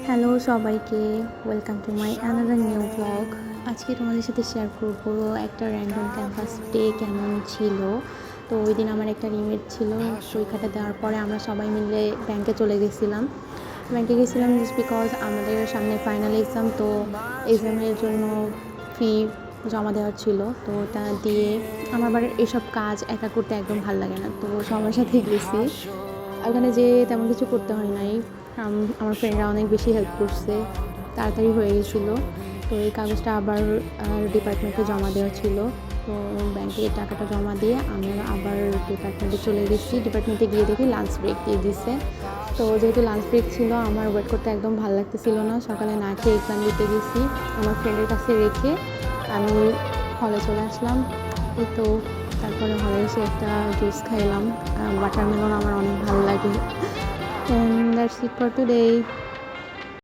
Hello সবাইকে, welcome to my another new blog. আজকে তোমাদের সাথে শেয়ার করবো একটা র্যান্ডম ক্যাম্পাস ডে কেমন ছিল। তো ওই দিন আমার একটা রিমেট ছিল, পরীক্ষাটা দেওয়ার পরে আমরা সবাই মিলে ব্যাংকে চলে গেছিলাম। জাস্ট বিকজ আমাদের সামনে ফাইনাল এক্সাম, তো এক্সামের জন্য ফি জমা দেওয়ার ছিল। তো ওটা দিয়ে আমার আবার এসব কাজ একা করতে একদম ভালো লাগে না, তো সবার সাথে গেছি। ওখানে যে তেমন কিছু করতে হয় নাই, আমার ফ্রেন্ডরা অনেক বেশি হেল্প করছে, তাড়াতাড়ি হয়ে গেছিলো। তো এই কাগজটা আবার ডিপার্টমেন্টে জমা দেওয়া ছিল। তো ব্যাংকে টাকাটা জমা দিয়ে আমরা আবার ডিপার্টমেন্টে চলে গেছি। ডিপার্টমেন্টে গিয়ে দেখি লাঞ্চ ব্রেক দিয়ে দিছে। তো যেহেতু লাঞ্চ ব্রেক ছিল, আমার ওয়েট করতে একদম ভালো লাগতেছিল না। সকালে না খেয়ে এক্সাম দিতে গেছি, আমার ফ্রেন্ডের কাছে রেখে আমি হলে চলে আসলাম। এই তো তারপরে হলে এসে একটা জুস খাইলাম, ওয়াটারমেলন আমার অনেক ভালো লাগে। And that's it for today.